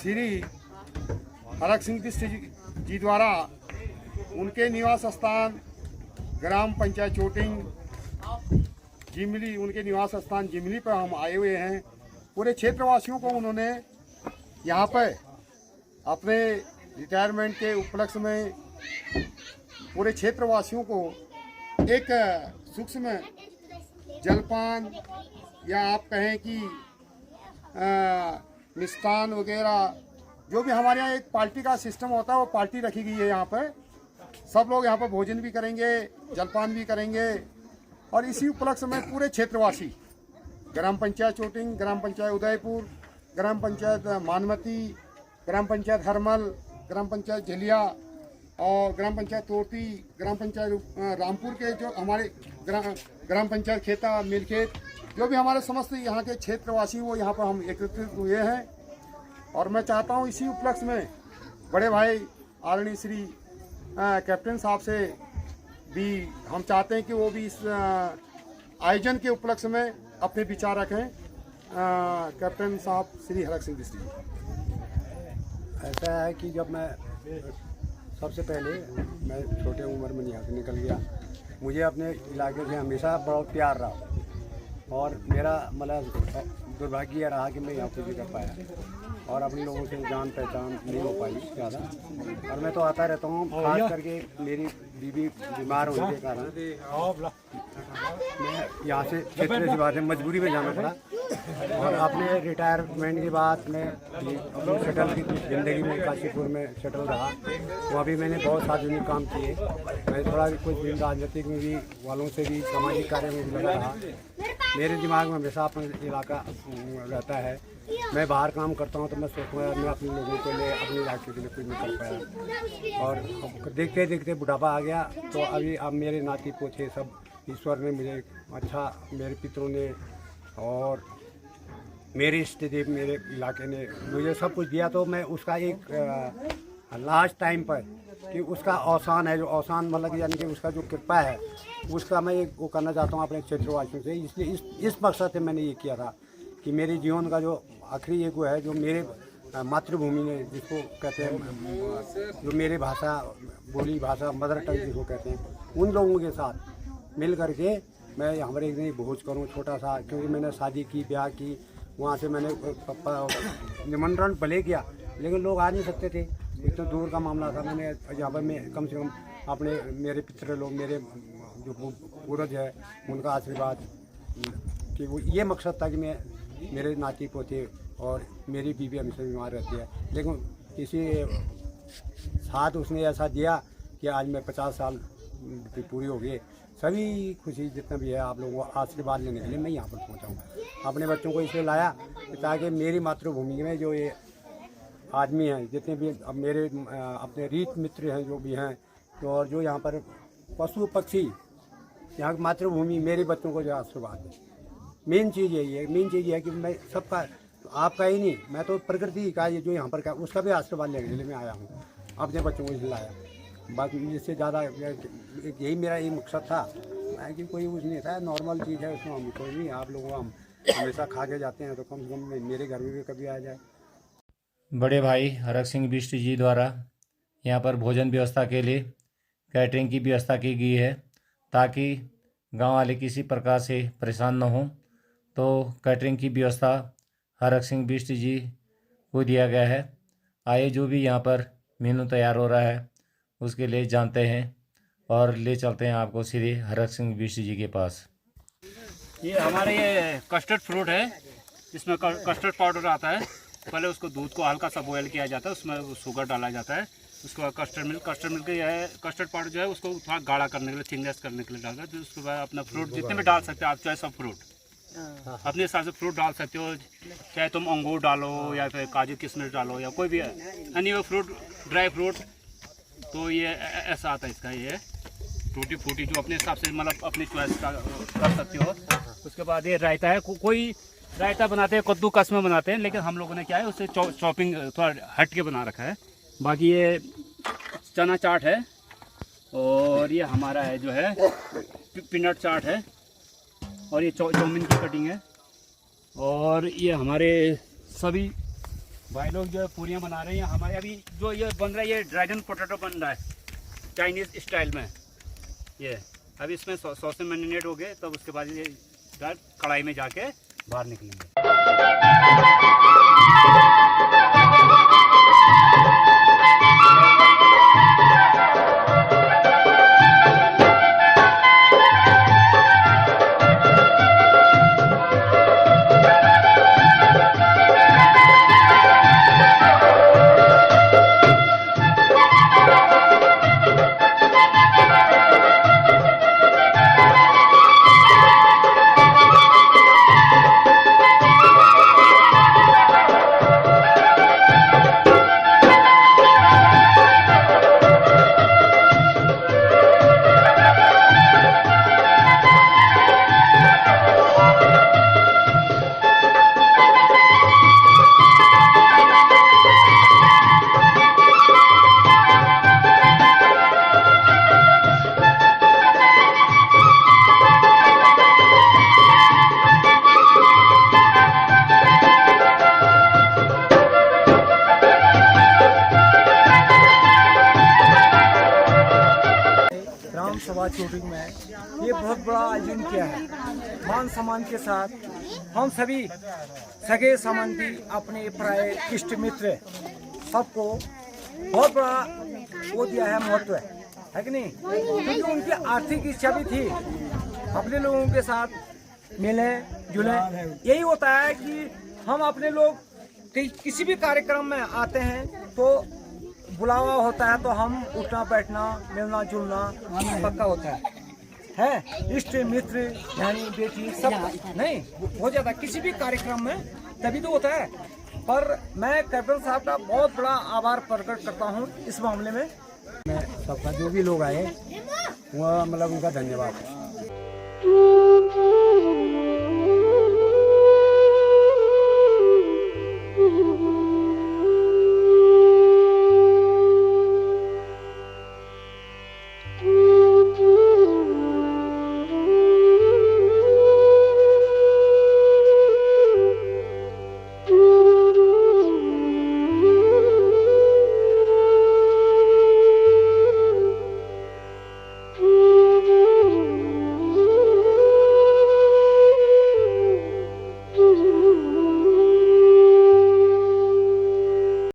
श्री हरक सिंह जी द्वारा उनके निवास स्थान ग्राम पंचायत चोटिंग जिमली, उनके निवास स्थान जिमली पर हम आए हुए हैं। पूरे क्षेत्रवासियों को उन्होंने यहाँ पर अपने रिटायरमेंट के उपलक्ष्य में पूरे क्षेत्रवासियों को एक सूक्ष्म जलपान या आप कहें कि मिष्ठान वगैरह जो भी हमारे यहाँ एक पार्टी का सिस्टम होता है वो पार्टी रखी गई है। यहाँ पर सब लोग यहाँ पर भोजन भी करेंगे, जलपान भी करेंगे और इसी उपलक्ष्य में पूरे क्षेत्रवासी ग्राम पंचायत चोटिंग, ग्राम पंचायत उदयपुर, ग्राम पंचायत मानमती, ग्राम पंचायत हरमल, ग्राम पंचायत झलिया और ग्राम पंचायत तोरती, ग्राम पंचायत रामपुर के जो हमारे ग्राम पंचायत खेता मिलखेत, जो भी हमारे समस्त यहाँ के क्षेत्रवासी वो यहाँ पर हम एकत्रित हुए हैं। और मैं चाहता हूँ इसी उपलक्ष्य में बड़े भाई आदरणीय श्री कैप्टन साहब से भी हम चाहते हैं कि वो भी इस आयोजन के उपलक्ष्य में अपने विचार रखें। कैप्टन साहब श्री हरक सिंह जी। ऐसा है कि जब मैं सबसे पहले मैं छोटे उम्र में यहाँ से निकल गया, मुझे अपने इलाके से हमेशा बहुत प्यार रहा और मेरा मतलब दुर्भाग्य रहा कि मैं यहाँ कुछ भी कर पाया और अपने लोगों से जान पहचान नहीं हो पाई ज़्यादा। और मैं तो आता रहता हूँ, खास करके मेरी बीवी बीमार होने के कारण मैं यहाँ से क्षेत्र से बाहर मजबूरी में जाना पड़ा। और अपने रिटायरमेंट के बाद मैं अपनी शटल की ज़िंदगी में काशीपुर में शटल रहा, वहाँ भी मैंने बहुत सार्वजनिक काम किए। मैं थोड़ा कुछ दिन राजनीतिक में भी वालों से भी सामाजिक कार्य में भी लगा रहा। मेरे दिमाग में हमेशा अपना इलाका रहता है। मैं बाहर काम करता हूँ तो मैं सोचूंगा मैं अपने लोगों के लिए, अपने इलाके के लिए कुछ नहीं कर पाया। और देखते देखते बुढ़ापा आ गया तो अभी अब मेरे नाती पोते सब ईश्वर ने मुझे अच्छा, मेरे पितरों ने और मेरे इष्ट देव मेरे इलाके ने मुझे सब कुछ दिया। तो मैं उसका एक लास्ट टाइम पर कि उसका अवसान है, जो अवसान मतलब यानी कि उसका जो कृपा है उसका मैं एक वो करना चाहता हूँ अपने क्षेत्रवासियों से। इसलिए इस मकसद से मैंने ये किया था कि मेरे जीवन का जो आखिरी एक वो है जो मेरे मातृभूमि ने जिसको कहते हैं, जो मेरे भाषा बोली भाषा मदर टंग जिसको कहते हैं, उन लोगों के साथ मिल करके मैं यहाँ पर एक दिन भोज करूँ छोटा सा। क्योंकि मैंने शादी की, ब्याह की, वहाँ से मैंने निमंत्रण भले किया लेकिन लोग आ नहीं सकते थे, इतना दूर का मामला था। मैंने यहाँ पर मैं कम से कम अपने मेरे पितर लोग, मेरे जो पूर्वज है उनका आशीर्वाद कि वो ये मकसद था कि मैं मेरे नाती पोते और मेरी बीवी हमसे बीमार रहती है, लेकिन किसी साथ उसने ऐसा दिया कि आज मैं 50 साल पूरी हो गई। सभी खुशी जितना भी है आप लोगों को आशीर्वाद लेने के लिए मैं यहाँ पर पहुँचा हूँ। अपने बच्चों को इसलिए लाया ताकि मेरी मातृभूमि में जो ये आदमी हैं, जितने भी अब मेरे अपने रीत मित्र हैं जो भी हैं, तो और जो यहाँ पर पशु पक्षी, यहाँ की मातृभूमि मेरे बच्चों को जो आशीर्वाद है। मेन चीज़ यही है, मेन चीज़ ये है कि मैं सबका, तो आपका ही नहीं, मैं तो प्रकृति का ये जो यहाँ पर का उसका भी आशीर्वाद लेने के लिए मैं आया हूँ, अपने बच्चों को लाया। बाकी इससे ज़्यादा यही मेरा ये मकसद था कि कोई कुछ नहीं था, नॉर्मल चीज़ है, उसमें हम कोई नहीं, आप लोगों को हम हमेशा खा के जाते हैं तो कम से कम मेरे घर में भी कभी आ जाए। बड़े भाई हरक सिंह बिष्ट जी द्वारा यहाँ पर भोजन व्यवस्था के लिए कैटरिंग की व्यवस्था की गई है ताकि गांव वाले किसी प्रकार से परेशान न हों। तो कैटरिंग की व्यवस्था हरक सिंह बिष्ट जी को दिया गया है। आइए जो भी यहाँ पर मेनू तैयार हो रहा है उसके लिए जानते हैं और ले चलते हैं आपको श्री हरक सिंह बिष्ट जी के पास। ये हमारे ये कस्टर्ड फ्रूट है, इसमें कस्टर्ड पाउडर आता है। पहले उसको दूध को हल्का सा बॉयल किया जाता है, उसमें शुगर डाला जाता है, उसके बाद कस्टर्ड मिल्क ये है, कस्टर्ड पाउडर जो है उसको थोड़ा गाढ़ा करने के लिए, थिकनेस करने के लिए डालता है। तो उसके बाद अपना फ्रूट जितने भी डाल सकते हो आप, चॉइस ऑफ फ्रूट अपने हिसाब से फ्रूट डाल सकते हो, चाहे तुम अंगूर डालो या फिर काजू किशमिश डालो या कोई भी एनी फ्रूट, ड्राई फ्रूट। तो ये ऐसा आता है इसका, ये टूटी फूटी जो अपने हिसाब से मतलब अपनी चॉइस का कर सकते हो। उसके बाद ये रायता है, कोई रायता बनाते हैं कद्दूकस में बनाते हैं, लेकिन हम लोगों ने क्या है उससे चॉपिंग थोड़ा हट के बना रखा है। बाकी ये चना चाट है और ये हमारा है जो है पीनट चाट है और ये चाउमीन की कटिंग है और ये हमारे सभी भाई लोग जो है पूरियाँ बना रहे हैं हमारे। अभी जो ये बन रहा है ये ड्रैगन पोटैटो बन रहा है चाइनीज़ स्टाइल में। ये अभी इसमें सॉस से मैरिनेट हो गए, तब उसके बाद ये डाल कढ़ाई में जाके बाहर निकलेंगे। सभा शूटिंग में ये बहुत बड़ा आयोजन किया है। मान सम्मान के साथ हम सभी सगे संबंधी अपने प्राय इष्ट मित्र सबको बहुत बड़ा वो दिया है, महत्व है कि नहीं? क्योंकि उनकी आर्थिक इच्छा भी थी अपने लोगों के साथ मिले जुले। यही होता है कि हम अपने लोग किसी भी कार्यक्रम में आते हैं तो बुलावा होता है तो हम उठना बैठना मिलना जुलना पक्का होता है। इष्ट मित्र यानी बेटी सब नहीं हो जाता किसी भी कार्यक्रम में, तभी तो होता है। पर मैं कैप्टन साहब का बहुत बड़ा आभार प्रकट करता हूँ इस मामले में। मैं सबका जो भी लोग आए वह मतलब उनका धन्यवाद।